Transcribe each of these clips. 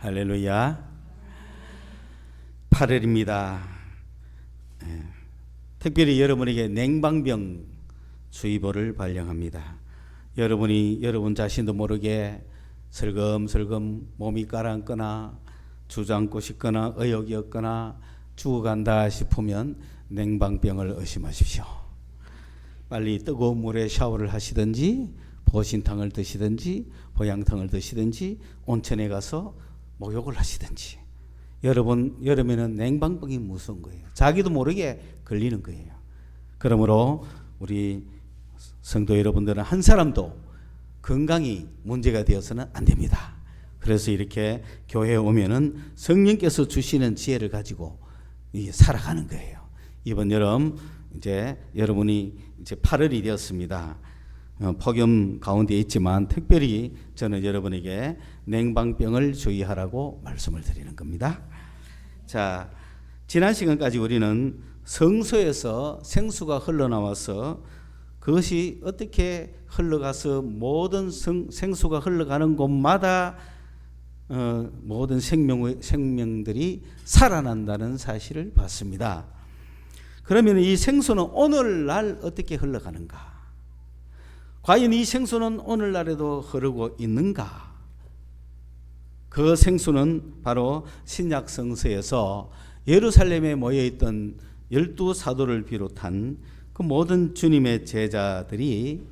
할렐루야. 8월입니다. 특별히 여러분에게 냉방병 주의보를 발령합니다. 여러분 자신도 모르게 슬금슬금 몸이 가라앉거나 주저앉고 싶거나 의욕이 없거나 죽어간다 싶으면 냉방병을 의심하십시오. 빨리 뜨거운 물에 샤워를 하시든지 보신탕을 드시든지 보양탕을 드시든지 온천에 가서 목욕을 하시든지. 여름에는 냉방병이 무서운 거예요. 자기도 모르게 걸리는 거예요. 그러므로 우리 성도 여러분들은 한 사람도 건강이 문제가 되어서는 안 됩니다. 그래서 이렇게 교회에 오면은 성령께서 주시는 지혜를 가지고 살아가는 거예요. 이번 여름 이제 여러분이 이제 8월이 되었습니다. 폭염 가운데 있지만 특별히 저는 여러분에게 냉방병을 주의하라고 말씀을 드리는 겁니다. 자, 지난 시간까지 우리는 성소에서 생수가 흘러나와서 그것이 어떻게 흘러가서 모든 생수가 흘러가는 곳마다 모든 생명들이 살아난다는 사실을 봤습니다. 그러면 이 생수는 오늘날 어떻게 흘러가는가? 과연 이 생수는 오늘날에도 흐르고 있는가? 그 생수는 바로 신약 성서에서 예루살렘에 모여있던 12사도를 비롯한 그 모든 주님의 제자들이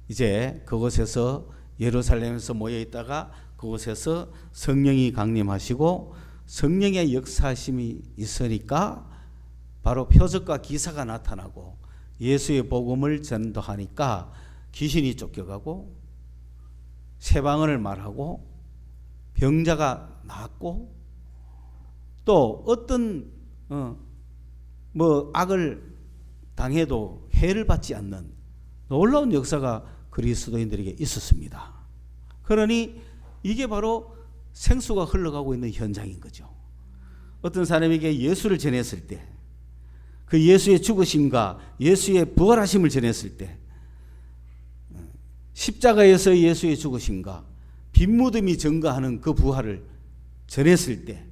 이제 그곳에서 예루살렘에서 모여있다가 그곳에서 성령이 강림하시고 성령의 역사하심이 있으니까 바로 표적과 기사가 나타나고 예수의 복음을 전도하니까 귀신이 쫓겨가고 새방언을 말하고 병자가 낫고 또 어떤 악을 당해도 해를 받지 않는 놀라운 역사가 그리스도인들에게 있었습니다. 그러니 이게 바로 생수가 흘러가고 있는 현장인 거죠. 어떤 사람에게 예수를 전했을 때, 그 예수의 죽으심과 예수의 부활하심을 전했을 때, 십자가에서 예수의 죽으심과 빈무덤이 증거하는 그 부활을 전했을 때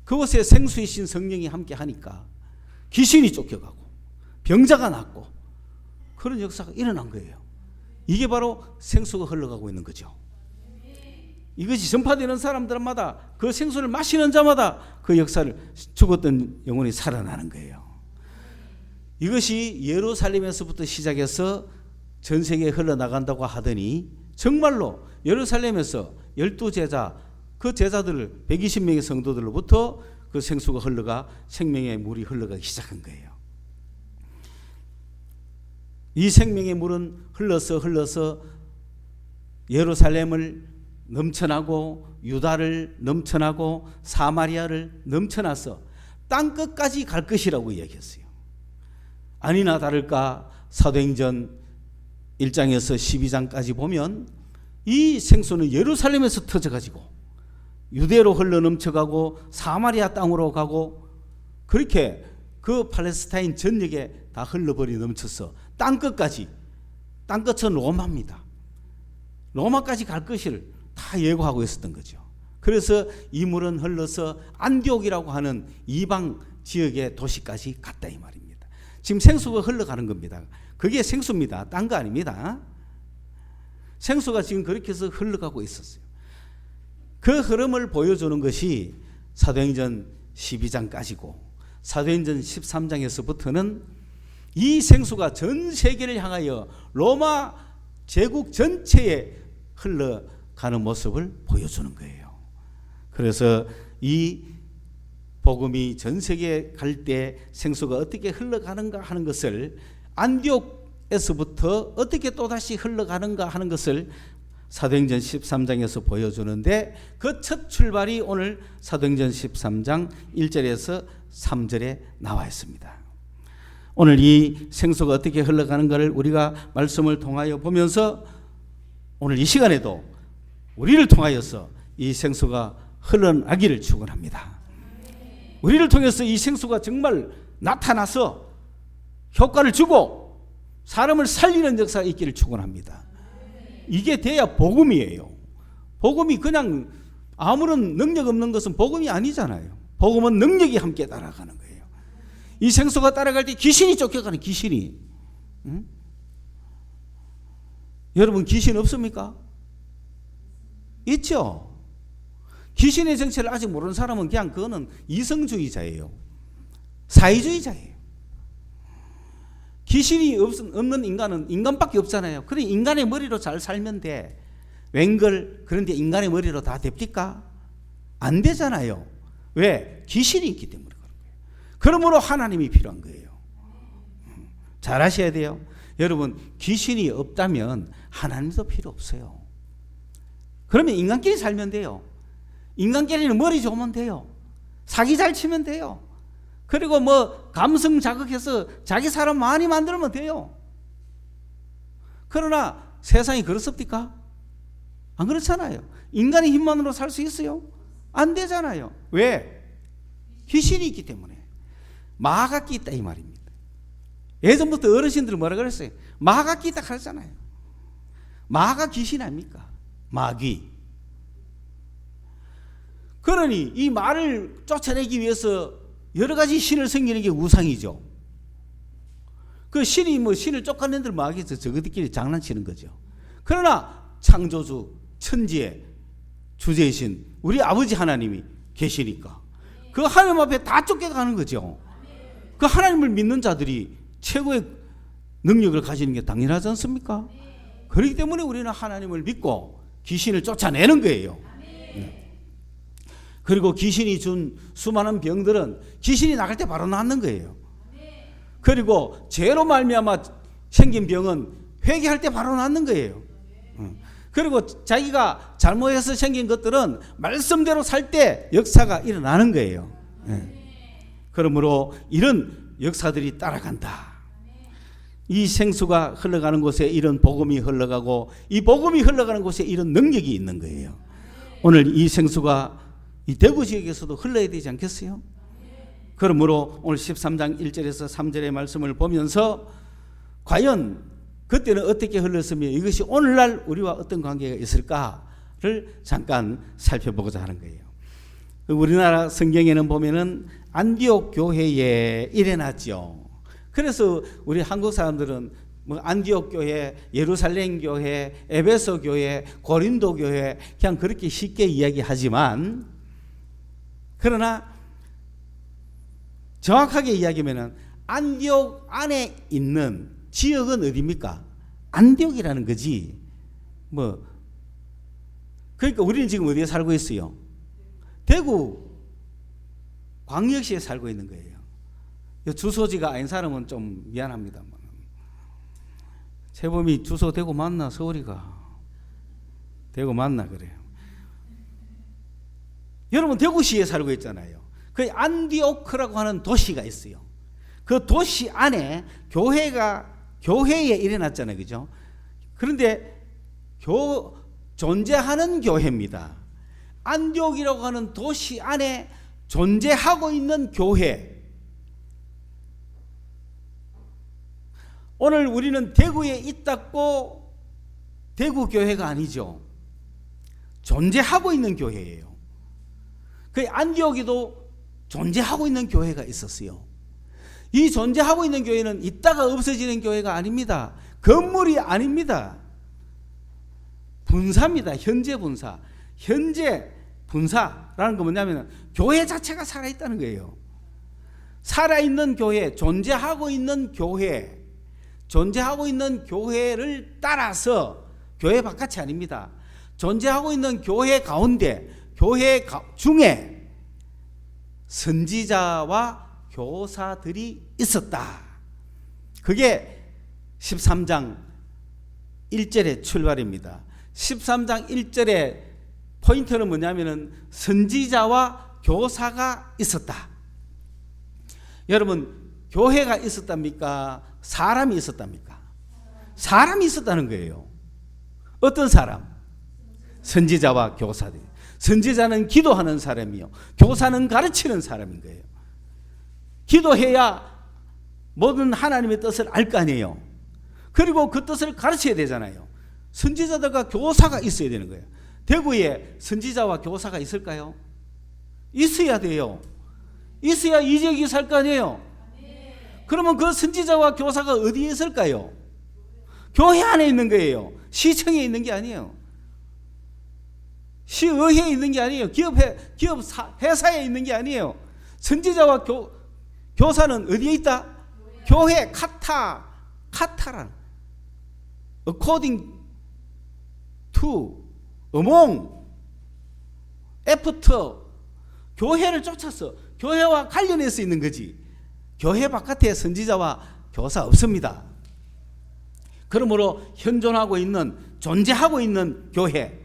그곳에 생수이신 성령이 함께 하니까 귀신이 쫓겨가고 병자가 낫고 그런 역사가 일어난 거예요. 이게 바로 생수가 흘러가고 있는 거죠. 이것이 전파되는 사람들마다 그 생수를 마시는 자마다 그 역사를 죽었던 영혼이 살아나는 거예요. 이것이 예루살렘에서부터 시작해서 전 세계에 흘러나간다고 하더니 정말로 예루살렘에서 12제자 그 제자들을 120명의 성도들로부터 그 생수가 흘러가 생명의 물이 흘러가기 시작한 거예요. 이 생명의 물은 흘러서 예루살렘을 넘쳐나고 유다를 넘쳐나고 사마리아를 넘쳐나서 땅끝까지 갈 것이라고 이야기했어요. 아니나 다를까 사도행전 1장에서 12장까지 보면 이 생수는 예루살렘에서 터져가지고 유대로 흘러 넘쳐가고 사마리아 땅으로 가고 그렇게 그 팔레스타인 전역에 다 흘러버리 넘쳐서 땅끝까지, 땅끝은 로마입니다. 로마까지 갈 것을 다 예고하고 있었던 거죠. 그래서 이 물은 흘러서 안디옥이라고 하는 이방 지역의 도시까지 갔다 이 말입니다. 지금 생수가 흘러가는 겁니다. 그게 생수입니다. 딴 거 아닙니다. 생수가 지금 그렇게 해서 흘러가고 있었어요. 그 흐름을 보여주는 것이 사도행전 12장까지고 사도행전 13장에서부터는 이 생수가 전 세계를 향하여 로마 제국 전체에 흘러가는 모습을 보여주는 거예요. 그래서 이 복음이 전 세계에 갈 때 생수가 어떻게 흘러가는가 하는 것을 안디옥에서부터 어떻게 또다시 흘러가는가 하는 것을 사도행전 13장에서 보여주는데 그 첫 출발이 오늘 사도행전 13장 1절에서 3절에 나와 있습니다. 오늘 이 생수가 어떻게 흘러가는가를 우리가 말씀을 통하여 보면서 오늘 이 시간에도 우리를 통하여서 이 생수가 흘러나기를 축원합니다. 우리를 통해서 이 생수가 정말 나타나서 효과를 주고 사람을 살리는 역사가 있기를 축원합니다. 이게 돼야 복음이에요. 복음이 그냥 아무런 능력 없는 것은 복음이 아니잖아요. 복음은 능력이 함께 따라가는 거예요. 이 생수가 따라갈 때 귀신이 쫓겨가는, 귀신이. 응? 여러분 귀신 없습니까? 있죠. 귀신의 정체를 아직 모르는 사람은 그냥 그거는 이성주의자예요. 사회주의자예요. 귀신이 없는 인간은 인간밖에 없잖아요. 그래 인간의 머리로 잘 살면 돼. 웬걸 그런데 인간의 머리로 다 됩니까? 안 되잖아요. 왜? 귀신이 있기 때문에 그런 거예요. 그러므로 하나님이 필요한 거예요. 잘 아셔야 돼요. 여러분 귀신이 없다면 하나님도 필요 없어요. 그러면 인간끼리 살면 돼요. 인간끼리는 머리 좋으면 돼요. 사기 잘 치면 돼요. 그리고 뭐 감성 자극해서 자기 사람 많이 만들면 돼요. 그러나 세상이 그렇습니까? 안 그렇잖아요. 인간의 힘만으로 살 수 있어요? 안 되잖아요. 왜? 귀신이 있기 때문에. 마귀가 있다 이 말입니다. 예전부터 어르신들은 뭐라 그랬어요? 마귀가 있다 그랬잖아요. 마귀가 귀신 아닙니까? 마귀. 그러니 이 말을 쫓아내기 위해서 여러 가지 신을 섬기는 게 우상이죠. 그 신이 뭐 신을 쫓아낸들 마귀에서 저것들끼리 장난치는 거죠. 그러나 창조주, 천지의 주제이신 우리 아버지 하나님이 계시니까 그 하나님 앞에 다 쫓겨가는 거죠. 그 하나님을 믿는 자들이 최고의 능력을 가지는 게 당연하지 않습니까? 그렇기 때문에 우리는 하나님을 믿고 귀신을 쫓아내는 거예요. 그리고 귀신이 준 수많은 병들은 귀신이 나갈 때 바로 낫는 거예요. 그리고 죄로 말미암아 생긴 병은 회개할 때 바로 낫는 거예요. 그리고 자기가 잘못해서 생긴 것들은 말씀대로 살 때 역사가 일어나는 거예요. 그러므로 이런 역사들이 따라간다. 이 생수가 흘러가는 곳에 이런 복음이 흘러가고 이 복음이 흘러가는 곳에 이런 능력이 있는 거예요. 오늘 이 생수가 이 대구 지역에서도 흘러야 되지 않겠어요? 그러므로 오늘 13장 1절에서 3절의 말씀을 보면서 과연 그때는 어떻게 흘렀으며 이것이 오늘날 우리와 어떤 관계가 있을까를 잠깐 살펴보고자 하는 거예요. 우리나라 성경에는 보면은 안디옥 교회에 일어났죠. 그래서 우리 한국 사람들은 뭐 안디옥 교회, 예루살렘 교회, 에베소 교회, 고린도 교회 그냥 그렇게 쉽게 이야기하지만 그러나 정확하게 이야기하면 안디옥 안에 있는 지역은 어디입니까? 안디옥이라는 거지. 뭐 그러니까 우리는 지금 어디에 살고 있어요? 대구 광역시에 살고 있는 거예요. 주소지가 아닌 사람은 좀 미안합니다만 재범이 주소 대구 맞나? 서울이가 대구 맞나 그래요. 여러분 대구시에 살고 있잖아요. 그 안디오크라고 하는 도시가 있어요. 그 도시 안에 교회에 일어났잖아요. 그죠? 그런데 존재하는 교회입니다. 안디옥이라고 하는 도시 안에 존재하고 있는 교회. 오늘 우리는 대구에 있다고 대구 교회가 아니죠. 존재하고 있는 교회예요. 그 안디옥에도 존재하고 있는 교회가 있었어요. 이 존재하고 있는 교회는 있다가 없어지는 교회가 아닙니다. 건물이 아닙니다. 분사입니다. 현재 분사. 현재 분사라는 건 뭐냐면 교회 자체가 살아있다는 거예요. 살아있는 교회, 존재하고 있는 교회, 존재하고 있는 교회를 따라서 교회 바깥이 아닙니다. 존재하고 있는 교회 가운데, 교회 중에 선지자와 교사들이 있었다. 그게 13장 1절의 출발입니다. 13장 1절의 포인트는 뭐냐면은 선지자와 교사가 있었다. 여러분, 교회가 있었답니까? 사람이 있었답니까? 사람이 있었다는 거예요. 어떤 사람? 선지자와 교사들. 선지자는 기도하는 사람이요. 교사는 가르치는 사람인 거예요. 기도해야 모든 하나님의 뜻을 알 거 아니에요. 그리고 그 뜻을 가르쳐야 되잖아요. 선지자들과 교사가 있어야 되는 거예요. 대구에 선지자와 교사가 있을까요? 있어야 돼요. 있어야 이 지역이 살 거 아니에요. 그러면 그 선지자와 교사가 어디에 있을까요? 교회 안에 있는 거예요. 시청에 있는 게 아니에요. 시의회에 있는 게 아니에요. 회사에 있는 게 아니에요. 선지자와 교사는 어디에 있다? 교회. 카타란 according to, among, after, 교회를 쫓아서 교회와 관련해서 있는 거지. 교회 바깥에 선지자와 교사 없습니다. 그러므로 현존하고 있는, 존재하고 있는 교회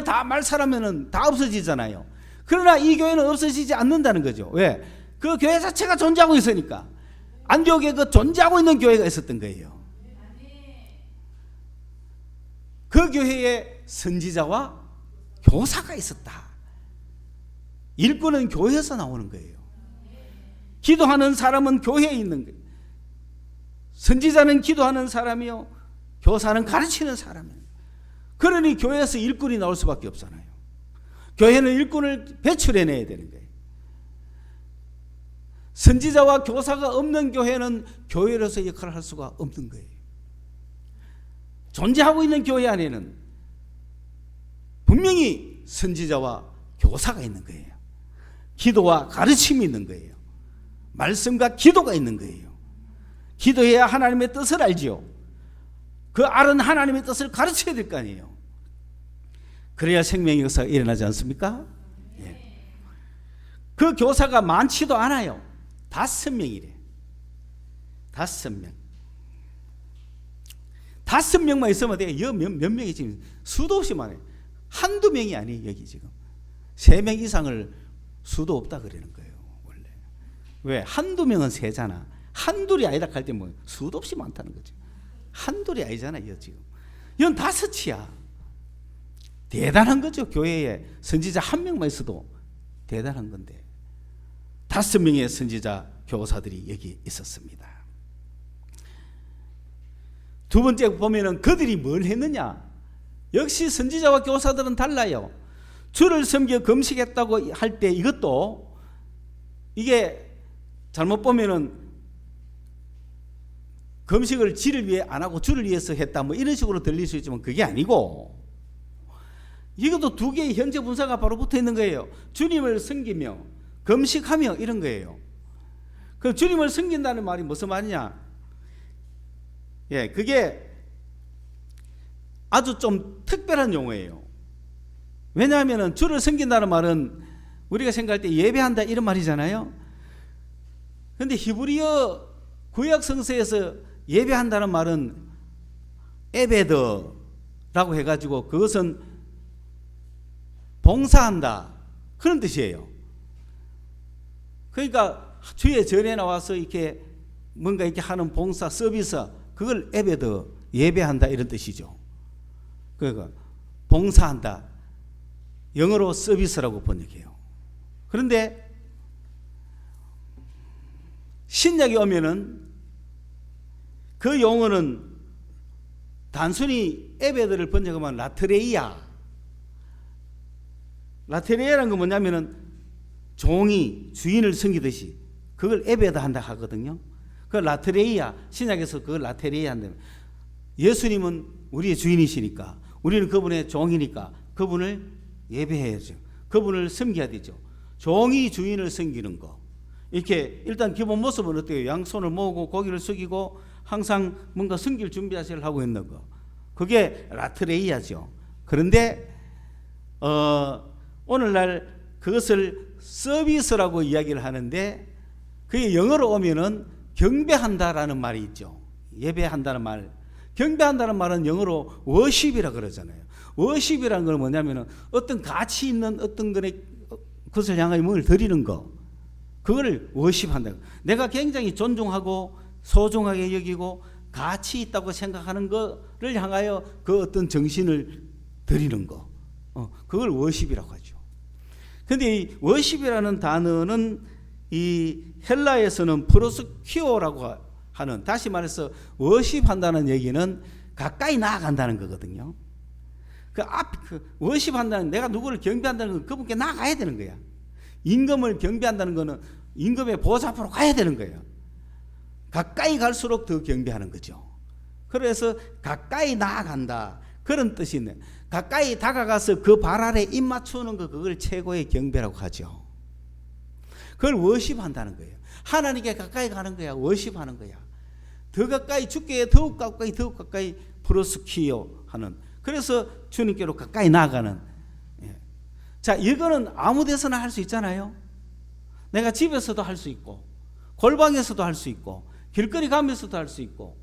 다 말살하면 다 없어지잖아요. 그러나 이 교회는 없어지지 않는다는 거죠. 왜? 그 교회 자체가 존재하고 있으니까. 안디옥에 그 존재하고 있는 교회가 있었던 거예요. 그 교회에 선지자와 교사가 있었다. 일꾼은 교회에서 나오는 거예요. 기도하는 사람은 교회에 있는 거예요. 선지자는 기도하는 사람이요, 교사는 가르치는 사람이에요. 그러니 교회에서 일꾼이 나올 수밖에 없잖아요. 교회는 일꾼을 배출해내야 되는 거예요. 선지자와 교사가 없는 교회는 교회로서 역할을 할 수가 없는 거예요. 존재하고 있는 교회 안에는 분명히 선지자와 교사가 있는 거예요. 기도와 가르침이 있는 거예요. 말씀과 기도가 있는 거예요. 기도해야 하나님의 뜻을 알지요. 그 아는 하나님의 뜻을 가르쳐야 될 거 아니에요. 그래야 생명의 역사가 일어나지 않습니까? 예. 그 교사가 많지도 않아요. 5명이래. 5명. 5명만 있으면 돼요. 몇 명이 지금 수도 없이 많아요. 한두 명이 아니에요. 여기 지금 3명 이상을 수도 없다 그러는 거예요. 원래. 왜? 한두 명은 세잖아. 한둘이 아니다 할 때 뭐 수도 없이 많다는 거죠. 한둘이 아니잖아요. 지금 이건 5이야. 대단한 거죠. 교회에 선지자 1명만 있어도 대단한 건데 5명의 선지자 교사들이 여기 있었습니다. 두 번째 보면은 그들이 뭘 했느냐. 역시 선지자와 교사들은 달라요. 주를 섬겨 금식했다고 할 때 이것도 이게 잘못 보면은 금식을 지를 위해 안 하고 주를 위해서 했다 뭐 이런 식으로 들릴 수 있지만 그게 아니고 이것도 두 개의 현재 분사가 바로 붙어 있는 거예요. 주님을 섬기며 금식하며 이런 거예요. 그 주님을 섬긴다는 말이 무슨 말이냐? 예, 그게 아주 좀 특별한 용어예요. 왜냐하면 주를 섬긴다는 말은 우리가 생각할 때 예배한다 이런 말이잖아요. 그런데 히브리어 구약 성서에서 예배한다는 말은 에베드라고 해가지고 그것은 봉사한다 그런 뜻이에요. 그러니까 주의 절에 나와서 이렇게 뭔가 이렇게 하는 봉사 서비스 그걸 에베드 예배한다 이런 뜻이죠. 그러니까 봉사한다 영어로 서비스라고 번역해요. 그런데 신약에 오면은 그 용어는 단순히 에베드를 번역하면 라테레이아라는 건 뭐냐면은 종이 주인을 섬기듯이 그걸 에베드 한다 하거든요. 그 라테레이아 신약에서 그걸 라테레이아 한다. 예수님은 우리의 주인이시니까 우리는 그분의 종이니까 그분을 예배해야죠. 그분을 섬겨야 되죠. 종이 주인을 섬기는 거. 이렇게 일단 기본 모습은 어때요? 양손을 모으고 고기를 숙이고 항상 뭔가 섬길 준비하시를 하고 있는 거. 그게 라트레이아죠. 그런데 오늘날 그것을 서비스라고 이야기를 하는데 그게 영어로 오면은 경배한다라는 말이 있죠. 예배한다는 말. 경배한다는 말은 영어로 워십이라 그러잖아요. 워십이라는 건 뭐냐면은 어떤 가치 있는 어떤 것을 향하여 뭔가를 드리는 거. 그거를 워십한다. 내가 굉장히 존중하고 소중하게 여기고 가치 있다고 생각하는 거를 향하여 그 어떤 정신을 드리는 거. 그걸 워십이라고 하죠. 그런데 이 워십이라는 단어는 이 헬라에서는 프로스키오라고 하는, 다시 말해서 워십한다는 얘기는 가까이 나아간다는 거거든요. 워십한다는, 내가 누구를 경배한다는 건 그분께 나가야 되는 거야. 임금을 경배한다는 거는 임금의 보좌 앞으로 가야 되는 거예요. 가까이 갈수록 더 경배하는 거죠. 그래서 가까이 나아간다, 그런 뜻이 있네. 가까이 다가가서 그 발 아래 입 맞추는 거, 그걸 최고의 경배라고 하죠. 그걸 워십한다는 거예요. 하나님께 가까이 가는 거야. 워십하는 거야. 더 가까이, 주께 더욱 가까이 프로스키요 하는, 그래서 주님께로 가까이 나아가는. 자, 이거는 아무 데서나 할 수 있잖아요. 내가 집에서도 할 수 있고, 골방에서도 할 수 있고, 길거리 가면서도 할 수 있고,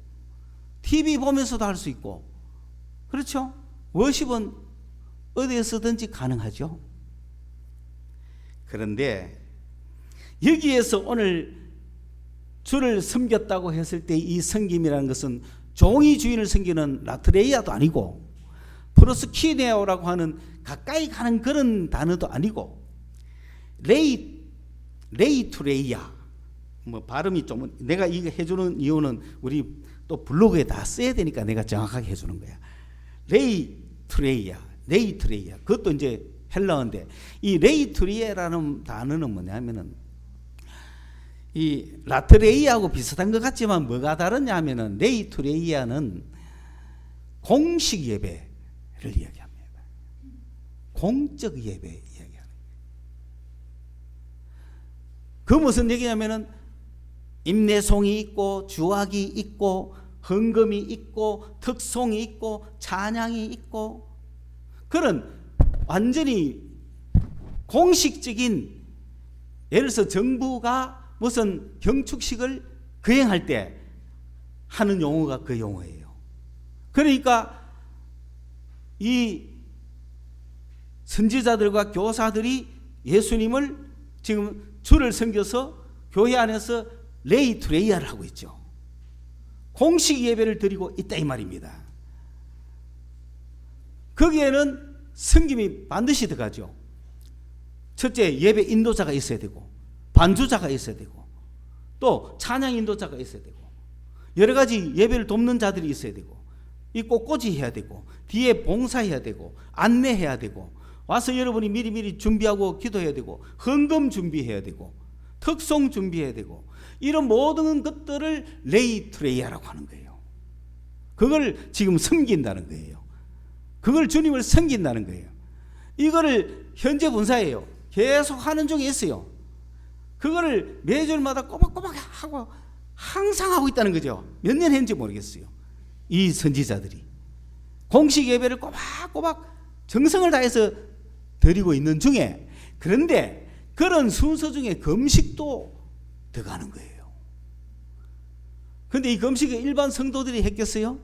TV 보면서도 할 수 있고, 그렇죠? 워십은 어디에서든지 가능하죠. 그런데 여기에서 오늘 주를 섬겼다고 했을 때 이 섬김이라는 것은 종이 주인을 섬기는 라트레이아도 아니고, 프로스키네오라고 하는 가까이 가는 그런 단어도 아니고, 레이투레이아, 뭐 발음이 좀, 내가 이거 해주는 이유는 우리 또 블로그에 다 써야 되니까 내가 정확하게 해주는 거야. 레이투레이아. 그것도 이제 헬라어인데, 이 레이투레이아라는 단어는 뭐냐면은 이 라트레이아하고 비슷한 것 같지만 뭐가 다르냐 하면은, 레이투레이아는 공식 예배를 이야기합니다. 공적 예배 이야기하는. 그 무슨 얘기냐면은 임내송이 있고, 주악이 있고, 헌금이 있고, 특송이 있고, 찬양이 있고, 그런 완전히 공식적인, 예를 들어서 정부가 무슨 경축식을 거행할 때 하는 용어가 그 용어예요. 그러니까 이 선지자들과 교사들이 예수님을 지금 주를 섬겨서 교회 안에서 레이투레이아를 하고 있죠. 공식 예배를 드리고 있다 이 말입니다. 거기에는 섬김이 반드시 들어가죠. 첫째, 예배 인도자가 있어야 되고, 반주자가 있어야 되고, 또 찬양 인도자가 있어야 되고, 여러 가지 예배를 돕는 자들이 있어야 되고, 이 꽃꽂이 해야 되고, 뒤에 봉사해야 되고, 안내해야 되고, 와서 여러분이 미리 준비하고 기도해야 되고, 헌금 준비해야 되고, 특송 준비해야 되고, 이런 모든 것들을 레이투레이아라고 하는 거예요. 그걸 지금 섬긴다는 거예요. 그걸 주님을 섬긴다는 거예요. 이거를 현재 분사예요. 계속 하는 중에 있어요. 그거를 매주마다 꼬박꼬박 하고 항상 하고 있다는 거죠. 몇 년 했는지 모르겠어요. 이 선지자들이 공식 예배를 꼬박꼬박 정성을 다해서 드리고 있는 중에, 그런데 그런 순서 중에 금식도 들어가는 거예요. 그런데 이 금식을 일반 성도들이 했겠어요?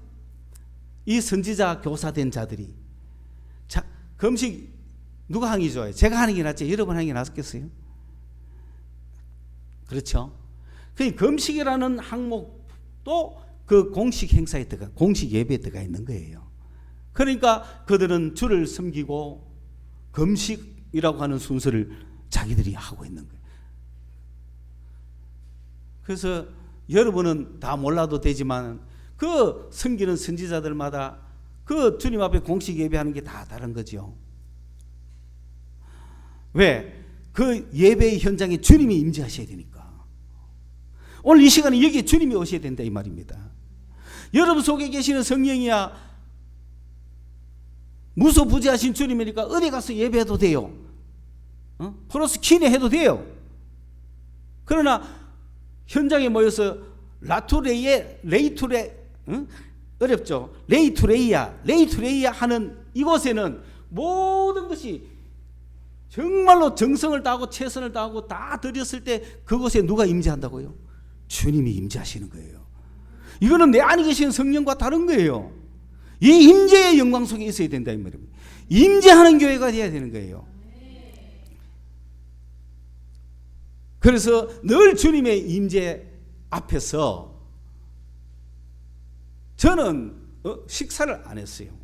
이 선지자 교사된 자들이. 자, 금식 누가 하는 게 좋아요? 제가 하는 게 낫지 여러분 하는 게 낫겠어요? 그렇죠? 그 금식이라는 항목도 그 공식 행사에 들어가, 공식 예배에 들어가 있는 거예요. 그러니까 그들은 주를 섬기고 금식이라고 하는 순서를 자기들이 하고 있는 거예요. 그래서 여러분은 다 몰라도 되지만 그 섬기는 선지자들마다 그 주님 앞에 공식 예배하는 게 다 다른 거죠. 왜? 그 예배의 현장에 주님이 임재하셔야 되니까. 오늘 이 시간에 여기에 주님이 오셔야 된다 이 말입니다. 여러분 속에 계시는 성령이야 무소부지하신 주님이니까 어디 가서 예배해도 돼요. 플러스 키네 해도 돼요. 그러나 현장에 모여서 어렵죠. 레이투레이아 하는 이곳에는 모든 것이 정말로 정성을 다하고 최선을 다하고 다 드렸을 때 그곳에 누가 임재한다고요? 주님이 임재하시는 거예요. 이거는 내 안에 계신 성령과 다른 거예요. 이 임재의 영광 속에 있어야 된다 이 말입니다. 임재하는 교회가 되어야 되는 거예요. 그래서 늘 주님의 임재 앞에서 저는 식사를 안 했어요.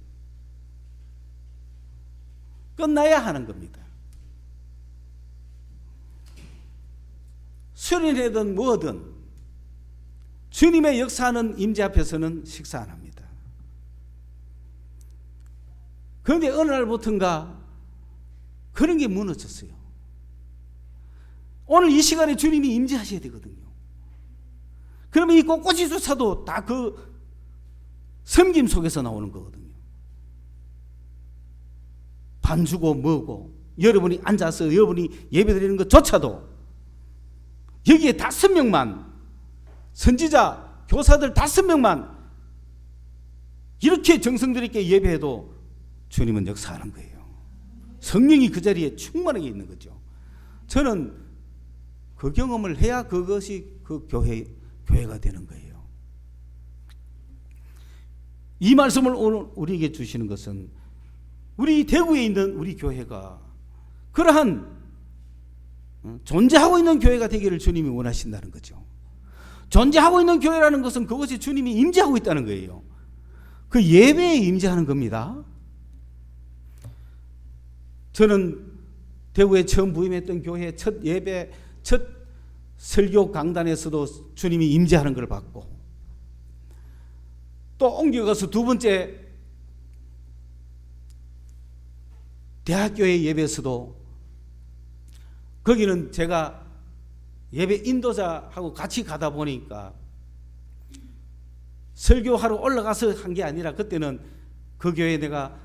끝나야 하는 겁니다. 수련회든 뭐든 주님의 역사하는 임재 앞에서는 식사 안 합니다. 그런데 어느 날부터인가 그런 게 무너졌어요. 오늘 이 시간에 주님이 임재하셔야 되거든요. 그러면 이 꽃꽂이조차도 다 그 섬김 속에서 나오는 거거든요. 반주고 뭐고 여러분이 앉아서 여러분이 예배드리는 것조차도 여기에 5명만 선지자 교사들 5명만 이렇게 정성들 있게 예배해도 주님은 역사하는 거예요. 성령이 그 자리에 충만하게 있는 거죠. 저는 그 경험을 해야 그것이 그 교회가 되는 거예요. 이 말씀을 오늘 우리에게 주시는 것은 우리 대구에 있는 우리 교회가 그러한 존재하고 있는 교회가 되기를 주님이 원하신다는 거죠. 존재하고 있는 교회라는 것은 그것이 주님이 임재하고 있다는 거예요. 그 예배에 임재하는 겁니다. 저는 대구에 처음 부임했던 교회 첫 예배, 첫 설교 강단에서도 주님이 임재하는 걸 봤고, 또 옮겨가서 두 번째 대학교의 예배에서도 거기는 제가 예배 인도자하고 같이 가다 보니까 설교하러 올라가서 한 게 아니라 그때는 그 교회에 내가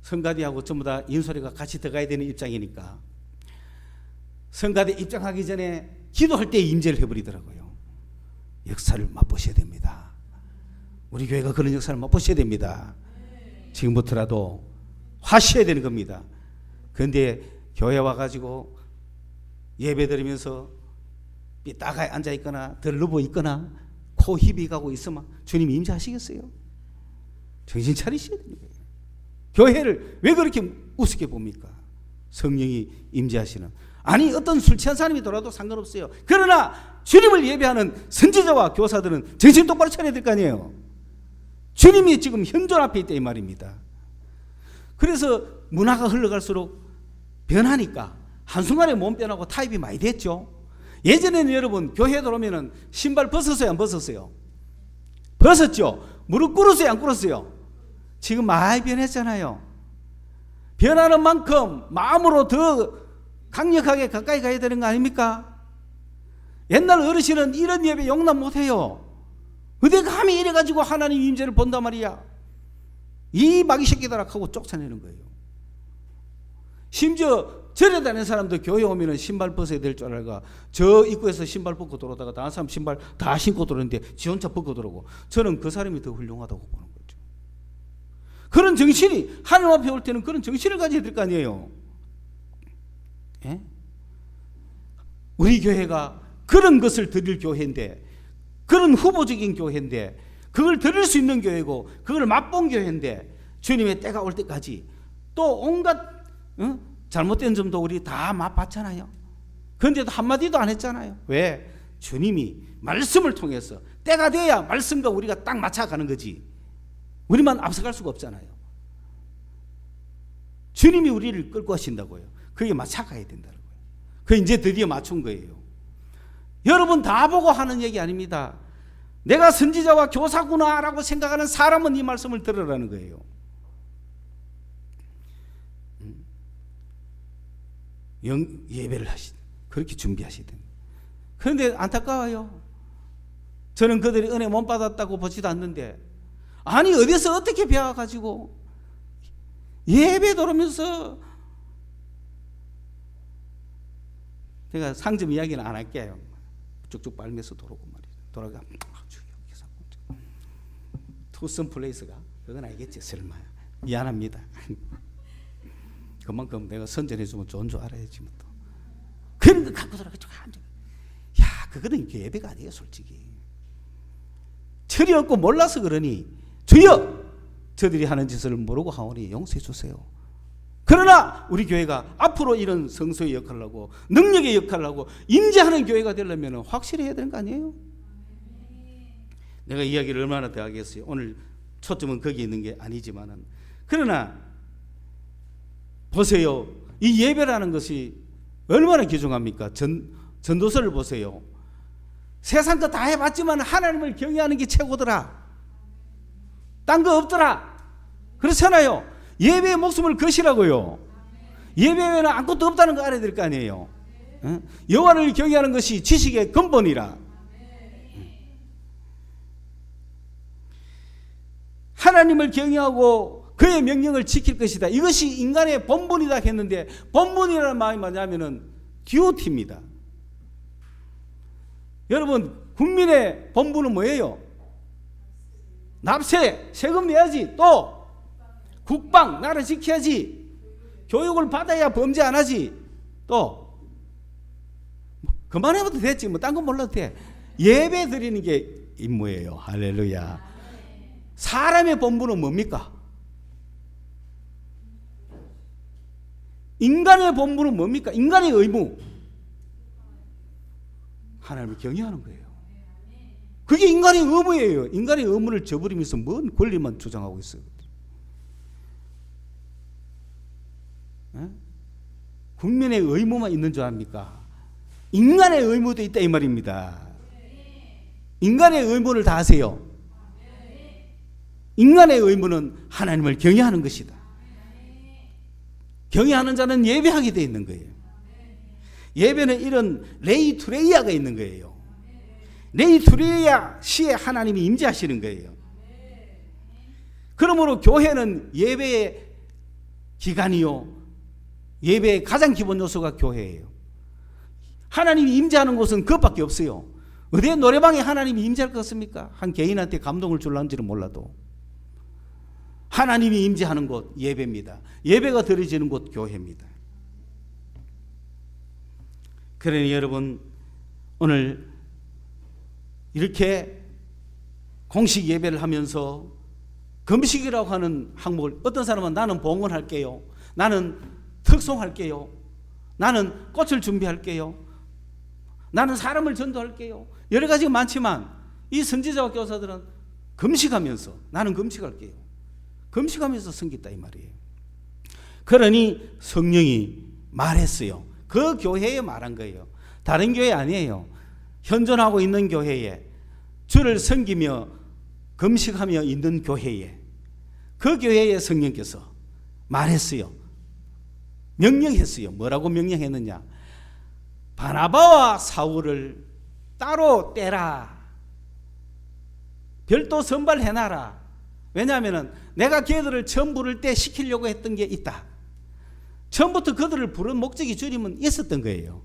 성가대하고 전부 다 인솔이가 같이 들어가야 되는 입장이니까 성가대 입장하기 전에 기도할 때 임재를 해버리더라고요. 역사를 맛보셔야 됩니다. 우리 교회가 그런 역사를 맛보셔야 됩니다. 지금부터라도 하셔야 되는 겁니다. 그런데 교회 와가지고 예배 드리면서 삐딱하게 앉아있거나 덜 누워있거나 코 희비가고 있으면 주님이 임재하시겠어요? 정신 차리셔야 되는 거예요. 교회를 왜 그렇게 우습게 봅니까? 성령이 임재하시는, 아니 어떤 술 취한 사람이 돌아도 상관없어요. 그러나 주님을 예배하는 선지자와 교사들은 정신 똑바로 차려야 될 거 아니에요. 주님이 지금 현존 앞에 있다 이 말입니다. 그래서 문화가 흘러갈수록 변하니까 한순간에 몸 변하고 타입이 많이 됐죠. 예전에는 여러분 교회 들어오면은 신발 벗었어요, 안 벗었어요? 벗었죠. 무릎 꿇었어요, 안 꿇었어요? 지금 많이 변했잖아요. 변하는 만큼 마음으로 더 강력하게 가까이 가야 되는 거 아닙니까? 옛날 어르신은 이런 예배 용납 못해요. 어디 감히 이래가지고 하나님 임재를 본단 말이야. 이 마귀 새끼들아 하고 쫓아내는 거예요. 심지어 절에 다니는 사람도 교회 오면 신발 벗어야 될 줄 알고 저 입구에서 신발 벗고 들어오다가 다른 사람 신발 다 신고 들어오는데 지 혼자 벗고 들어오고, 저는 그 사람이 더 훌륭하다고 보는 거죠. 그런 정신이 하나님 앞에 올 때는 그런 정신을 가져야 될 거 아니에요. 예? 우리 교회가 그런 것을 드릴 교회인데, 그런 후보적인 교회인데, 그걸 드릴 수 있는 교회고 그걸 맛본 교회인데, 주님의 때가 올 때까지 또 온갖 잘못된 점도 우리 다 맛봤잖아요. 그런데도 한마디도 안 했잖아요. 왜? 주님이 말씀을 통해서 때가 돼야 말씀과 우리가 딱 맞춰가는 거지, 우리만 앞서갈 수가 없잖아요. 주님이 우리를 끌고 하신다고요. 그게 맞춰가야 된다고요. 그 이제 드디어 맞춘 거예요. 여러분 다 보고 하는 얘기 아닙니다. 내가 선지자와 교사구나라고 생각하는 사람은 이 말씀을 들으라는 거예요. 예배를 그렇게 준비하시든. 그런데 안타까워요. 저는 그들이 은혜 못 받았다고 보지도 않는데, 아니 어디서 어떻게 배워가지고 예배 들으면서, 제가 상점 이야기는 안 할게요. 쭉쭉 빨면서 돌아오고 말이죠. 돌아가 투썸 플레이스가 그건 알겠지 설마. 미안합니다. 그만큼 내가 선전해주면 좋은 줄 알아야지 뭐. 또 그런 거 갖고 돌아가지고 야 그거는 예배가 아니에요 솔직히. 철이 없고 몰라서 그러니 주여 저들이 하는 짓을 모르고 하오니 용서해 주세요. 그러나 우리 교회가 앞으로 이런 성소의 역할을 하고 능력의 역할을 하고 임재하는 교회가 되려면 확실히 해야 되는 거 아니에요? 내가 이야기를 얼마나 더 하겠어요. 오늘 초점은 거기에 있는 게 아니지만은, 그러나 보세요. 이 예배라는 것이 얼마나 귀중합니까? 전도서를 보세요. 세상 거 다 해봤지만 하나님을 경외하는 게 최고더라. 딴 거 없더라. 그렇잖아요. 예배의 목숨을 거시라고요. 예배 외에는 아무것도 없다는 거 알아야 될 거 아니에요. 여호와를 경외하는 것이 지식의 근본이라. 하나님을 경외하고 그의 명령을 지킬 것이다. 이것이 인간의 본분이다 했는데, 본분이라는 말이 뭐냐면은 듀티입니다. 여러분, 국민의 본분은 뭐예요? 납세, 세금 내야지. 또 국방, 나라 지켜야지. 교육을 받아야 범죄 안 하지. 또 그만해도 됐지. 뭐 딴 건 몰라도 돼. 예배 드리는 게 임무예요. 할렐루야. 사람의 본분은 뭡니까? 인간의 본분은 뭡니까? 인간의 의무. 하나님을 경외하는 거예요. 그게 인간의 의무예요. 인간의 의무를 저버리면서 뭔 권리만 주장하고 있어요. 국민의 의무만 있는 줄 압니까? 인간의 의무도 있다 이 말입니다. 인간의 의무를 다 하세요. 인간의 의무는 하나님을 경외하는 것이다. 경외하는 자는 예배하게 되어 있는 거예요. 예배는 이런 레이투레이아가 있는 거예요. 레이투레이아 시에 하나님이 임재하시는 거예요. 그러므로 교회는 예배의 기간이요, 예배의 가장 기본 요소가 교회예요. 하나님이 임재하는 곳은 그것밖에 없어요. 어디 노래방에 하나님이 임재할 것 같습니까? 한 개인한테 감동을 줄는지는 몰라도 하나님이 임재하는 곳 예배입니다. 예배가 드려지는 곳 교회입니다. 그러니 여러분, 오늘 이렇게 공식 예배를 하면서 금식이라고 하는 항목을, 어떤 사람은 나는 봉헌할게요, 나는 특송할게요, 나는 꽃을 준비할게요, 나는 사람을 전도할게요, 여러 가지가 많지만 이 선지자와 교사들은 금식하면서 나는 금식할게요, 금식하면서 섬겼다 이 말이에요. 그러니 성령이 말했어요. 그 교회에 말한 거예요. 다른 교회 아니에요. 현존하고 있는 교회에, 주를 섬기며 금식하며 있는 교회에, 그 교회에 성령께서 말했어요. 명령했어요. 뭐라고 명령했느냐? 바나바와 사울을 따로 떼라. 별도 선발해놔라. 왜냐하면 내가 걔들을 처음 부를 때 시키려고 했던 게 있다. 처음부터 그들을 부른 목적이 주님은 있었던 거예요.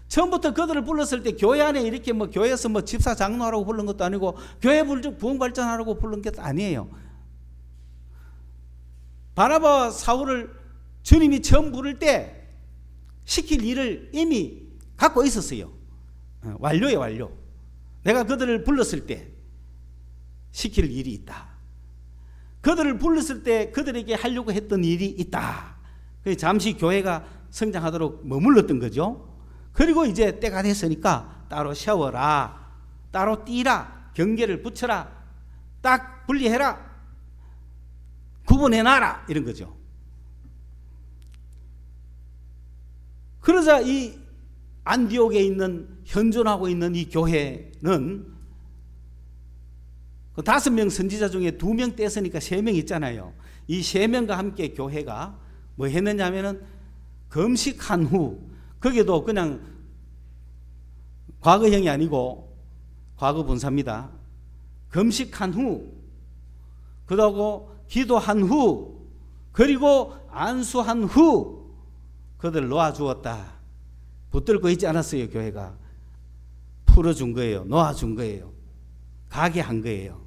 처음부터 그들을 불렀을 때 교회 안에 이렇게 뭐 교회에서 뭐 집사 장로하라고 부른 것도 아니고 교회 부흥 발전하라고 부른 것도 아니에요. 바나바와 사울을 주님이 처음 부를 때 시킬 일을 이미 갖고 있었어요. 완료예요, 완료. 내가 그들을 불렀을 때 시킬 일이 있다. 그들을 불렀을 때 그들에게 하려고 했던 일이 있다. 그래서 잠시 교회가 성장하도록 머물렀던 거죠. 그리고 이제 때가 됐으니까 따로 세워라, 따로 띠라, 경계를 붙여라, 딱 분리해라, 구분해놔라, 이런 거죠. 그러자 이 안디옥에 있는, 현존하고 있는 이 교회는 그 5명 선지자 중에 2명 떼서니까 3명 있잖아요. 이 3명과 함께 교회가 뭐 했느냐면은 금식한 후, 거기도 그냥 과거형이 아니고 과거 분사입니다. 금식한 후, 그러고 기도한 후, 그리고 안수한 후 그들을 놓아주었다. 붙들고 있지 않았어요. 교회가 풀어준 거예요. 놓아준 거예요. 가게 한 거예요.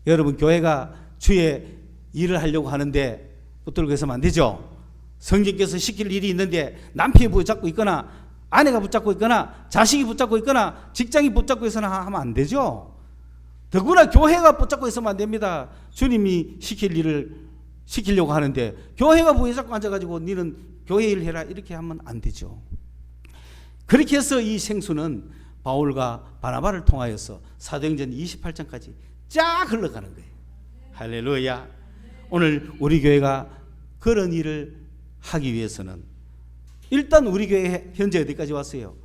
여러분, 교회가 주의 일을 하려고 하는데 붙들고 있으면 안 되죠. 성령께서 시킬 일이 있는데 남편이 붙잡고 있거나 아내가 붙잡고 있거나 자식이 붙잡고 있거나 직장이 붙잡고 있거나 하면 안 되죠. 더구나 교회가 붙잡고 있으면 안 됩니다. 주님이 시킬 일을 시키려고 하는데 교회가 붙잡고 앉아가지고 너는 교회 일 해라, 이렇게 하면 안 되죠. 그렇게 해서 이 생수는 바울과 바나바를 통하여서 사도행전 28장까지 쫙 흘러가는 거예요. 할렐루야. 오늘 우리 교회가 그런 일을 하기 위해서는 일단 우리 교회 현재 어디까지 왔어요?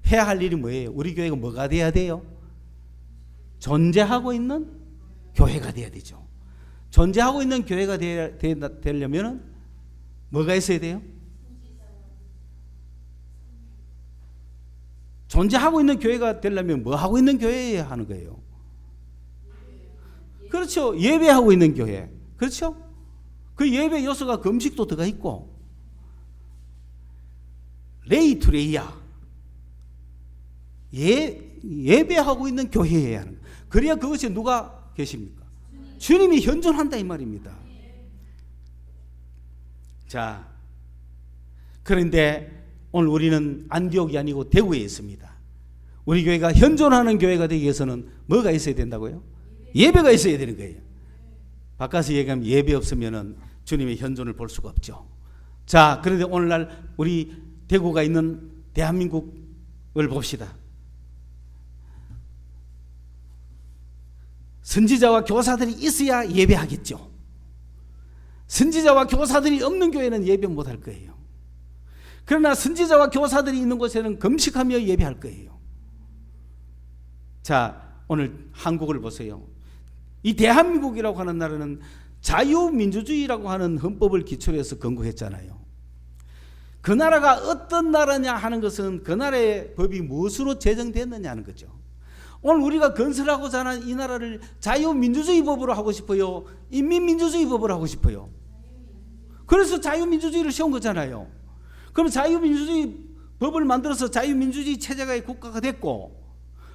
해야 할 일이 뭐예요? 우리 교회가 뭐가 돼야 돼요? 존재하고 있는 교회가 돼야 되죠. 존재하고 있는 교회가 되려면 뭐가 있어야 돼요? 존재하고 있는 교회가 되려면 뭐 하고 있는 교회여야 하는 거예요? 그렇죠. 예배하고 있는 교회. 그렇죠? 그 예배 요소가 금식도 들어가 있고, 레이투레이야. 예배하고 있는 교회여야 하는 거예요. 그래야 그것이 누가 계십니까? 주님이 현존한다 이 말입니다. 자, 그런데 오늘 우리는 안디옥이 아니고 대구에 있습니다. 우리 교회가 현존하는 교회가 되기 위해서는 뭐가 있어야 된다고요? 예배가 있어야 되는 거예요. 바꿔서 얘기하면 예배 없으면 주님의 현존을 볼 수가 없죠. 자, 그런데 오늘날 우리 대구가 있는 대한민국을 봅시다. 선지자와 교사들이 있어야 예배하겠죠. 선지자와 교사들이 없는 교회는 예배 못할 거예요. 그러나 선지자와 교사들이 있는 곳에는 금식하며 예배할 거예요. 자, 오늘 한국을 보세요. 이 대한민국이라고 하는 나라는 자유민주주의라고 하는 헌법을 기초로 해서 건국했잖아요. 그 나라가 어떤 나라냐 하는 것은 그 나라의 법이 무엇으로 제정됐느냐 하는 거죠. 오늘 우리가 건설하고자 하는 이 나라를 자유민주주의 법으로 하고 싶어요? 인민민주주의 법으로 하고 싶어요? 그래서 자유민주주의를 세운 거잖아요. 그럼 자유민주주의 법을 만들어서 자유민주주의 체제가 국가가 됐고,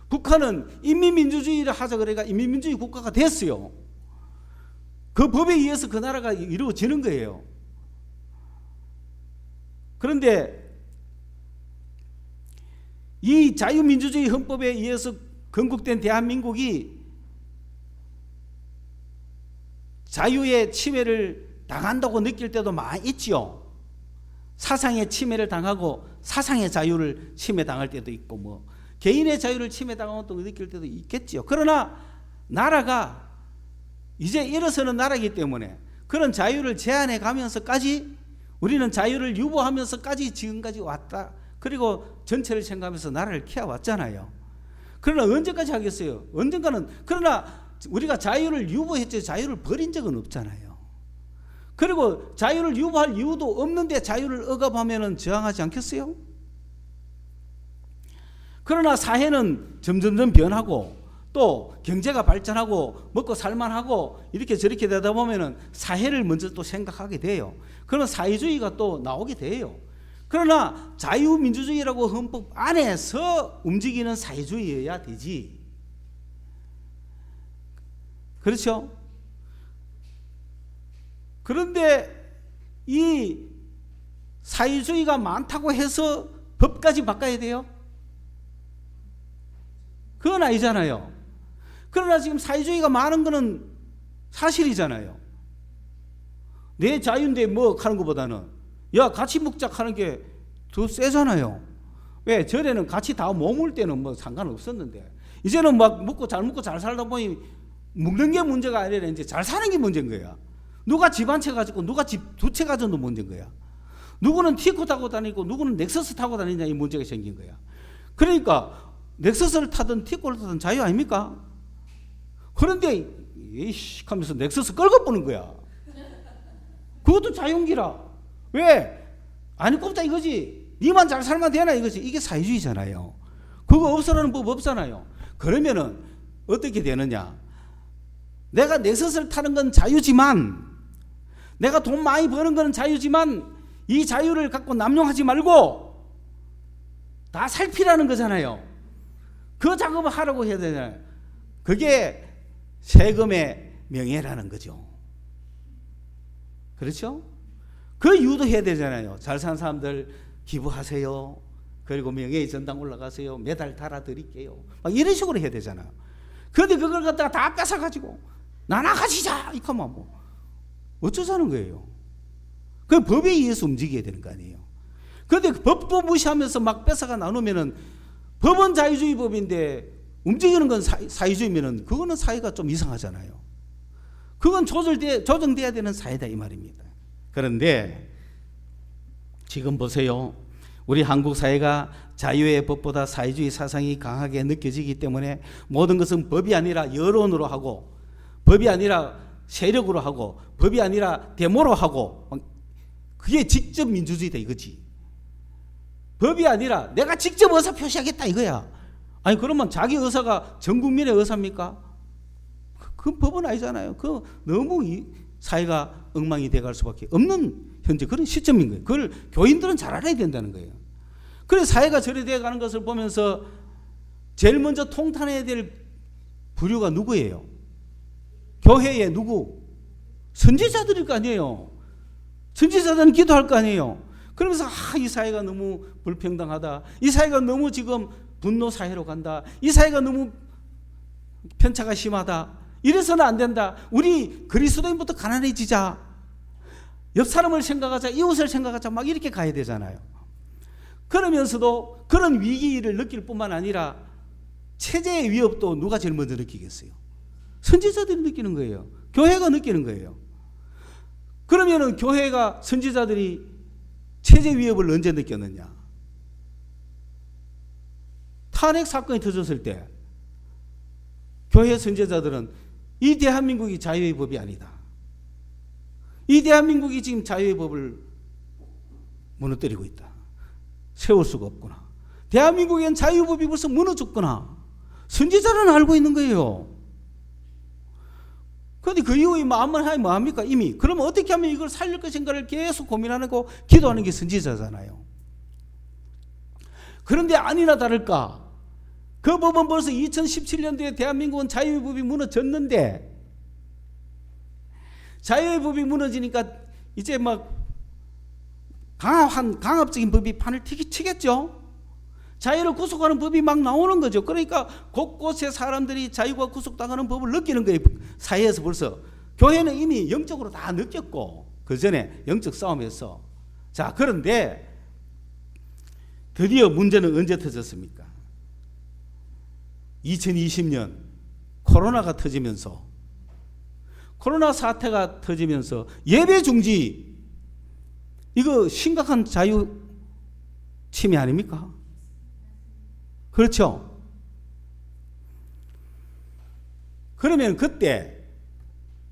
북한은 인민민주주의를 하자 그러니까 인민민주주의 국가가 됐어요. 그 법에 의해서 그 나라가 이루어지는 거예요. 그런데 이 자유민주주의 헌법에 의해서 건국된 대한민국이 자유의 침해를 당한다고 느낄 때도 많이 있지요. 사상의 침해를 당하고 사상의 자유를 침해당할 때도 있고, 뭐 개인의 자유를 침해당하고 또 느낄 때도 있겠지요. 그러나 나라가 이제 일어서는 나라이기 때문에 그런 자유를 제한해 가면서까지 우리는 자유를 유보하면서까지 지금까지 왔다. 그리고 전체를 생각하면서 나라를 키워왔잖아요. 그러나 언제까지 하겠어요? 언젠가는. 그러나 우리가 자유를 유보했지 자유를 버린 적은 없잖아요. 그리고 자유를 유보할 이유도 없는데 자유를 억압하면 저항하지 않겠어요? 그러나 사회는 점점점 변하고 또 경제가 발전하고 먹고 살만하고 이렇게 저렇게 되다 보면 사회를 먼저 또 생각하게 돼요. 그러면 사회주의가 또 나오게 돼요. 그러나 자유민주주의라고 헌법 안에서 움직이는 사회주의여야 되지. 그렇죠? 그런데 이 사회주의가 많다고 해서 법까지 바꿔야 돼요? 그건 아니잖아요. 그러나 지금 사회주의가 많은 거는 사실이잖아요. 내 자유인데 뭐 하는 것보다는 야 같이 먹자 하는 게 더 세잖아요. 왜? 전에는 같이 다 머물 때는 뭐 상관없었는데 이제는 막 먹고 잘 살다 보니 먹는 게 문제가 아니라 이제 잘 사는 게 문제인 거야. 누가 집 한 채 가지고 누가 집 두 채 가져도 문제인 거야. 누구는 티코 타고 다니고 누구는 넥서스 타고 다니냐 이 문제가 생긴 거야. 그러니까 넥서스를 타든 티코를 타든 자유 아닙니까? 그런데 이씨 하면서 넥서스 끌고 보는 거야. 그것도 자유인기라. 왜? 아니 꼽자 이거지. 니만 잘 살면 되나 이거지. 이게 사회주의잖아요. 그거 없으라는 법 없잖아요. 그러면은 어떻게 되느냐? 내가 넥서스를 타는 건 자유지만, 내가 돈 많이 버는 건 자유지만 이 자유를 갖고 남용하지 말고 다 살피라는 거잖아요. 그 작업을 하라고 해야 되잖아요. 그게 세금의 명예라는 거죠. 그렇죠? 그 이유도 해야 되잖아요. 잘 사는 사람들 기부하세요. 그리고 명예의 전당 올라가세요. 메달 달아드릴게요. 막 이런 식으로 해야 되잖아요. 그런데 그걸 갖다가 다 뺏어가지고 나나 가지자 이렇게 하면 뭐 어쩌자는 거예요. 그 법에 의해서 움직여야 되는 거 아니에요. 그런데 그 법도 무시하면서 막 뺏어가 나누면은 법은 자유주의 법인데 움직이는 건 사회주의면은 그거는 사회가 좀 이상하잖아요. 그건 조정돼야 되는 사회다 이 말입니다. 그런데 지금 보세요. 우리 한국 사회가 자유의 법보다 사회주의 사상이 강하게 느껴지기 때문에 모든 것은 법이 아니라 여론으로 하고 법이 아니라 세력으로 하고 법이 아니라 데모로 하고 그게 직접 민주주의다 이거지. 법이 아니라 내가 직접 의사 표시하겠다 이거야. 아니 그러면 자기 의사가 전 국민의 의사입니까? 그 법은 아니잖아요. 그 너무 사회가 엉망이 돼갈 수밖에 없는 현재 그런 시점인 거예요. 그걸 교인들은 잘 알아야 된다는 거예요. 그래서 사회가 저래 돼가는 것을 보면서 제일 먼저 통탄해야 될 부류가 누구예요? 교회의 누구? 선지자들일 거 아니에요. 선지자들은 기도할 거 아니에요. 그러면서 이 사회가 너무 불평등하다. 이 사회가 너무 지금 분노 사회로 간다. 이 사회가 너무 편차가 심하다. 이래서는 안 된다. 우리 그리스도인부터 가난해지자. 옆 사람을 생각하자. 이웃을 생각하자. 막 이렇게 가야 되잖아요. 그러면서도 그런 위기를 느낄 뿐만 아니라 체제의 위협도 누가 제일 먼저 느끼겠어요? 선지자들이 느끼는 거예요. 교회가 느끼는 거예요. 그러면은 교회가 선지자들이 체제 위협을 언제 느꼈느냐? 탄핵 사건이 터졌을 때 교회 선지자들은 이 대한민국이 자유의 법이 아니다. 이 대한민국이 지금 자유의 법을 무너뜨리고 있다. 세울 수가 없구나. 대한민국엔 자유법이 벌써 무너졌구나. 선지자는 알고 있는 거예요. 그런데 그 이후에 마음만 하면 뭐합니까? 이미. 그러면 어떻게 하면 이걸 살릴 것인가를 계속 고민하고 기도하는 게 선지자잖아요. 그런데 아니나 다를까 그 법은 벌써 2017년도에 대한민국은 자유의 법이 무너졌는데 자유의 법이 무너지니까 이제 막 강압적인 법이 판을 치겠죠. 자유를 구속하는 법이 막 나오는 거죠. 그러니까 곳곳에 사람들이 자유가 구속당하는 법을 느끼는 거예요. 사회에서 벌써. 교회는 이미 영적으로 다 느꼈고 그 전에 영적 싸움에서. 자, 그런데 드디어 문제는 언제 터졌습니까? 2020년 코로나가 터지면서 코로나 사태가 터지면서 예배 중지 이거 심각한 자유 침해 아닙니까? 그렇죠? 그러면 그때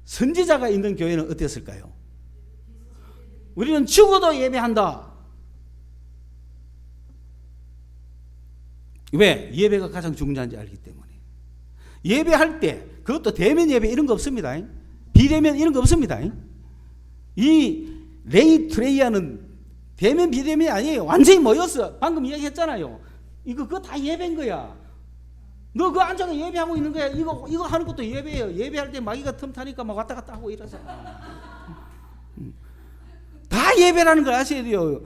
선지자가 있는 교회는 어땠을까요? 우리는 죽어도 예배한다. 왜? 예배가 가장 중요한지 알기 때문에. 예배할 때 그것도 대면 예배 이런 거 없습니다. 비대면 이런 거 없습니다. 이 레이 트레이아는 대면 비대면이 아니에요. 완전히 모였어. 방금 이야기했잖아요. 그거 다 예배인 거야. 너 그 앉아서 예배하고 있는 거야. 이거 하는 것도 예배예요. 예배할 때 마귀가 틈타니까 막 왔다 갔다 하고 이러서. 다 예배라는 걸 아셔야 돼요.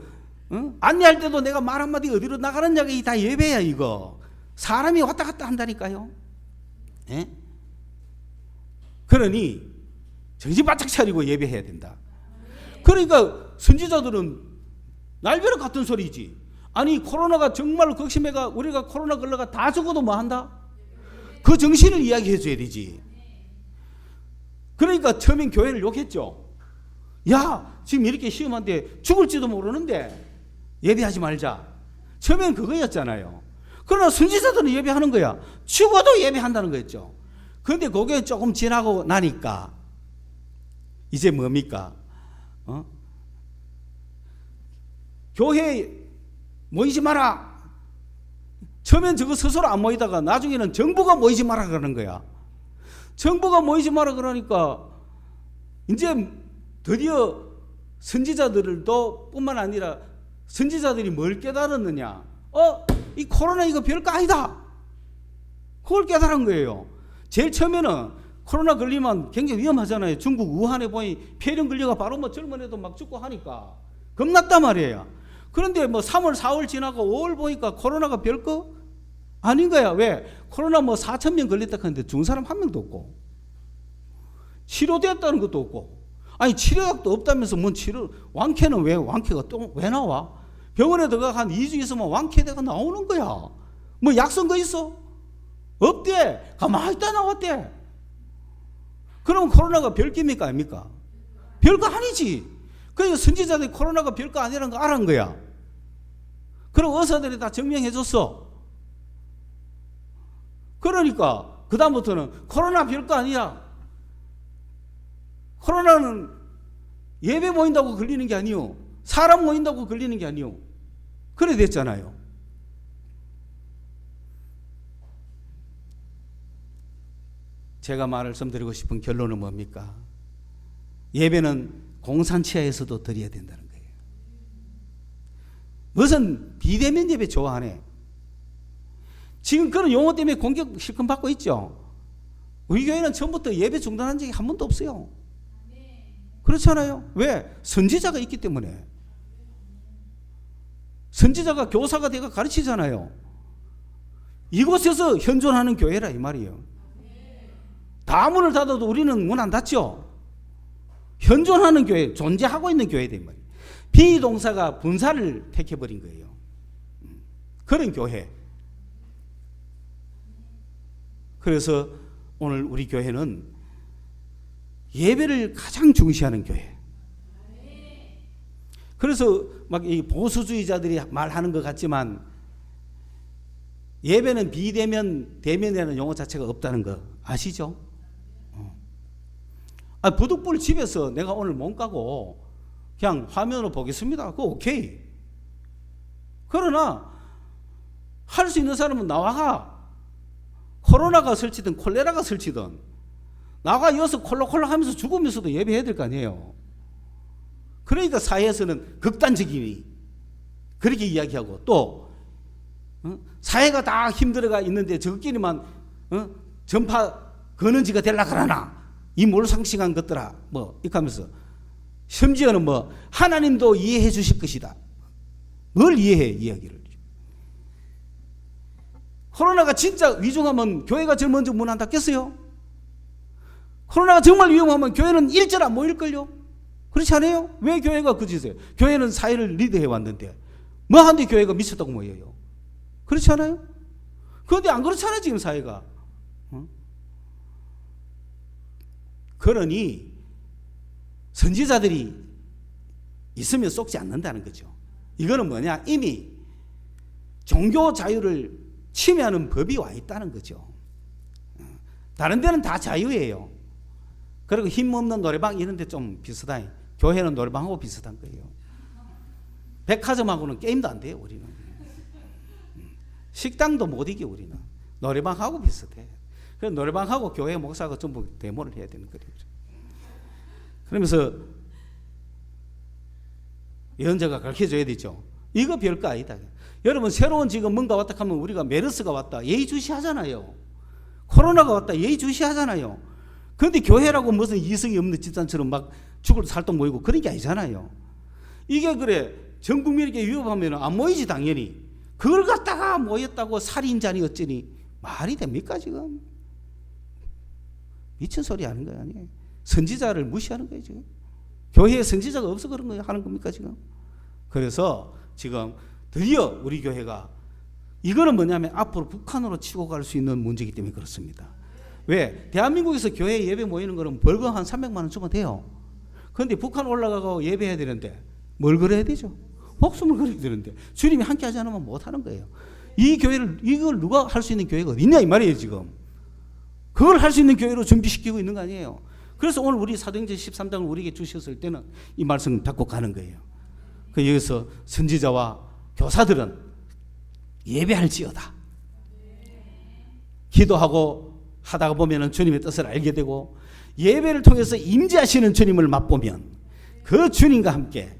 안내할 때도 내가 말 한마디 어디로 나가느냐가 다 예배야 이거. 사람이 왔다 갔다 한다니까요. 예? 그러니 정신 바짝 차리고 예배해야 된다. 그러니까 선지자들은 날벼락 같은 소리지. 아니 코로나가 정말로 극심해가 우리가 코로나 걸려가 다 죽어도 뭐 한다? 그 정신을 이야기해 줘야 되지. 그러니까 처음엔 교회를 욕했죠. 야 지금 이렇게 시험한데 죽을지도 모르는데 예배하지 말자. 처음엔 그거였잖아요. 그러나 선지자들은 예배하는 거야. 죽어도 예배한다는 거였죠. 그런데 그게 조금 지나고 나니까 이제 뭡니까? 교회에 모이지 마라. 처음엔 저거 스스로 안 모이다가 나중에는 정부가 모이지 마라 그러는 거야. 정부가 모이지 마라 그러니까 이제 드디어 선지자들도 뿐만 아니라 선지자들이 뭘 깨달았느냐? 이 코로나 이거 별거 아니다. 그걸 깨달은 거예요. 제일 처음에는 코로나 걸리면 굉장히 위험하잖아요. 중국 우한에 보니 폐렴 걸려가 바로 뭐 젊은 애도 막 죽고 하니까 겁났단 말이에요. 그런데 뭐 3월, 4월 지나고 5월 보니까 코로나가 별거 아닌 거야. 왜? 코로나 뭐 4,000명 걸렸다 하는데 죽은 사람 한 명도 없고 치료됐다는 것도 없고 아니 치료약도 없다면서 뭔 치료 완쾌는 왜 완쾌가 또 왜 나와? 병원에 들어가 한 2주 있으면 완쾌대가 나오는 거야. 뭐 약 쓴 거 있어? 없대. 가만히 있다 나왔대. 그럼 코로나가 별개입니까 아닙니까? 별거 아니지. 그러니까 선지자들이 코로나가 별거 아니라는 거 알은 거야. 그럼 의사들이 다 증명해 줬어. 그러니까 그 다음부터는 코로나 별거 아니야. 코로나는 예배 모인다고 걸리는 게 아니요. 사람 모인다고 걸리는 게 아니요. 그래 됐잖아요. 제가 말씀드리고 싶은 결론은 뭡니까? 예배는 공산치하에서도 드려야 된다는 거예요. 무슨 비대면 예배 좋아하네. 지금 그런 용어 때문에 공격 실컷 받고 있죠. 우리 교회는 처음부터 예배 중단한 적이 한 번도 없어요. 그렇잖아요. 왜? 선지자가 있기 때문에. 선지자가 교사가 되어 가르치잖아요. 이곳에서 현존하는 교회라 이 말이에요. 다 문을 닫아도 우리는 문 안 닫죠. 현존하는 교회, 존재하고 있는 교회다 이 말이에요. 비동사가 분사를 택해버린 거예요. 그런 교회. 그래서 오늘 우리 교회는 예배를 가장 중시하는 교회. 그래서 막 이 보수주의자들이 말하는 것 같지만 예배는 비대면, 대면이라는 용어 자체가 없다는 거 아시죠? 부득불 집에서 내가 오늘 몸 까고 그냥 화면으로 보겠습니다. 그거 오케이. 그러나 할 수 있는 사람은 나와가 코로나가 설치든 콜레라가 설치든 나가 이어서 콜록콜록 하면서 죽으면서도 예배해야 될 거 아니에요. 그러니까 사회에서는 극단적이니 그렇게 이야기하고 또 사회가 다 힘들어가 있는데 저끼리만 전파 거는지가 되려고 그러나 이 몰상식한 것들아 뭐 이렇게 하면서 심지어는 뭐 하나님도 이해해 주실 것이다. 뭘 이해해 이야기를. 코로나가 진짜 위중하면 교회가 제일 먼저 문 안 닫겠어요? 코로나가 정말 위험하면 교회는 일절 안 모일걸요? 그렇지 않아요? 왜 교회가 그 짓을 해요? 교회는 사회를 리드해 왔는데 뭐 한데 교회가 미쳤다고 모여요? 그렇지 않아요? 그런데 안 그렇잖아요 지금 사회가. 그러니 선지자들이 있으면 속지 않는다는 거죠. 이거는 뭐냐? 이미 종교 자유를 침해하는 법이 와 있다는 거죠. 다른 데는 다 자유예요. 그리고 힘없는 노래방 이런 데 좀 비슷하니 교회는 노래방하고 비슷한 거예요. 백화점하고는 게임도 안 돼요 우리는. 식당도 못 이겨 우리는. 노래방하고 비슷해. 그래서 노래방하고 교회 목사가 전부 데모를 해야 되는 거예요. 그러면서 예언자가 가르쳐줘야 되죠. 이거 별거 아니다. 여러분 새로운 지금 뭔가 왔다 하면 우리가 메르스가 왔다 예의주시하잖아요. 코로나가 왔다 예의주시하잖아요. 그런데 교회라고 무슨 이성이 없는 집단처럼 막 죽을 살동 모이고 그런 게 아니잖아요. 이게 그래 전 국민에게 위협하면 안 모이지 당연히. 그걸 갖다가 모였다고 살인자니 어쩌니 말이 됩니까 지금? 미친 소리 하는 거 아니에요. 선지자를 무시하는 거예요 지금. 교회에 선지자가 없어 그런 거 하는 겁니까 지금? 그래서 지금 드디어 우리 교회가 이거는 뭐냐면 앞으로 북한으로 치고 갈 수 있는 문제이기 때문에 그렇습니다. 왜? 대한민국에서 교회 예배 모이는 거는 벌금 한 300만 원 주면 돼요. 그런데 북한 올라가고 예배해야 되는데 뭘 걸어야 되죠? 목숨을 걸어야 되는데 주님이 함께 하지 않으면 못 하는 거예요. 이 교회를 이걸 누가 할 수 있는 교회가 어디 있냐 이 말이에요 지금. 그걸 할 수 있는 교회로 준비시키고 있는 거 아니에요. 그래서 오늘 우리 사도행전 13장을 우리에게 주셨을 때는 이 말씀을 받고 가는 거예요. 그 여기서 선지자와 교사들은 예배할지어다. 기도하고 하다가 보면 주님의 뜻을 알게 되고 예배를 통해서 임재하시는 주님을 맛보면 그 주님과 함께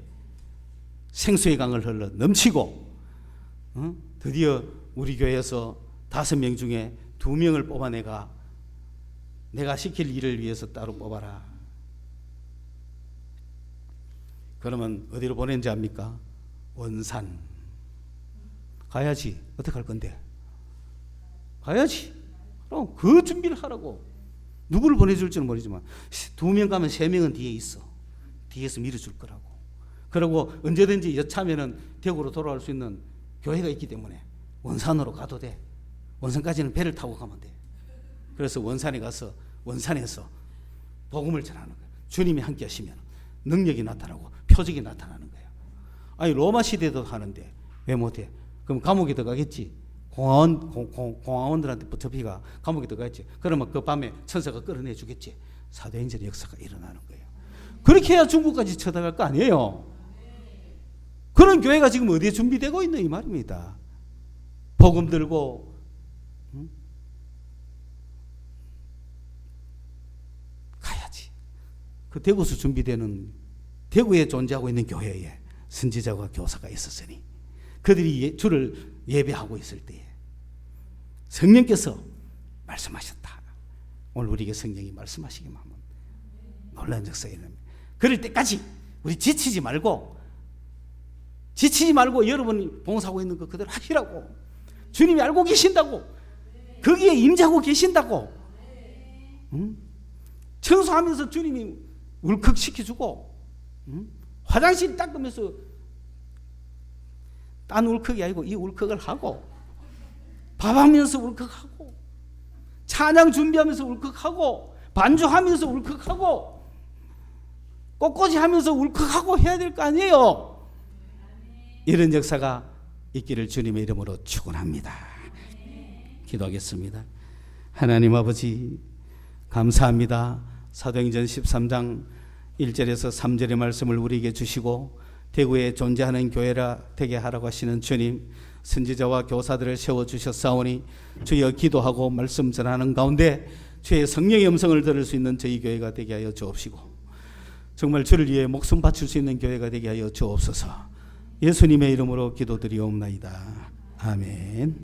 생수의 강을 흘러 넘치고 드디어 우리 교회에서 5명 중에 2명을 뽑아내가 내가 시킬 일을 위해서 따로 뽑아라. 그러면 어디로 보낸지 압니까? 원산. 가야지. 어떻게 할 건데? 가야지. 그럼 그 준비를 하라고. 누구를 보내줄지는 모르지만 2명 가면 3명은 뒤에 있어. 뒤에서 밀어줄 거라고. 그리고 언제든지 여차하면 대구로 돌아올 수 있는 교회가 있기 때문에 원산으로 가도 돼. 원산까지는 배를 타고 가면 돼. 그래서 원산에 가서 원산에서 복음을 전하는 거예요. 주님이 함께 하시면 능력이 나타나고 표적이 나타나는 거예요. 아니 로마 시대도 하는데 왜 못해? 그럼 감옥에 들어가겠지. 공화원들한테 붙잡히가 감옥에 들어가겠지. 그러면 그 밤에 천사가 끌어내 주겠지. 사도행전의 역사가 일어나는 거예요. 그렇게 해야 중국까지 쳐다갈 거 아니에요. 그런 교회가 지금 어디에 준비되고 있는 이 말입니다. 복음 들고 가야지. 그 대구에서 준비되는, 대구에 존재하고 있는 교회에 선지자와 교사가 있었으니 그들이 주를 예배하고 있을 때에 성령께서 말씀하셨다. 오늘 우리에게 성령이 말씀하시기만 하면 놀라운 역사가 일어납니다. 그럴 때까지 우리 지치지 말고 여러분이 봉사하고 있는 거 그대로 하시라고. 주님이 알고 계신다고. 거기에 임재하고 계신다고. 청소하면서 주님이 울컥 시켜주고, 화장실 닦으면서 딴 울컥이 아니고 이 울컥을 하고, 밥하면서 울컥하고, 찬양 준비하면서 울컥하고, 반주하면서 울컥하고, 꽃꽂이 하면서 울컥하고 해야 될 거 아니에요. 이런 역사가 있기를 주님의 이름으로 축원합니다. 기도하겠습니다. 하나님 아버지 감사합니다. 사도행전 13장 1절에서 3절의 말씀을 우리에게 주시고 대구에 존재하는 교회라 되게 하라고 하시는 주님, 선지자와 교사들을 세워주셨사오니 주여 기도하고 말씀 전하는 가운데 주의 성령의 음성을 들을 수 있는 저희 교회가 되게 하여 주옵시고, 정말 주를 위해 목숨 바칠 수 있는 교회가 되게 하여 주옵소서. 예수님의 이름으로 기도드리옵나이다. 아멘.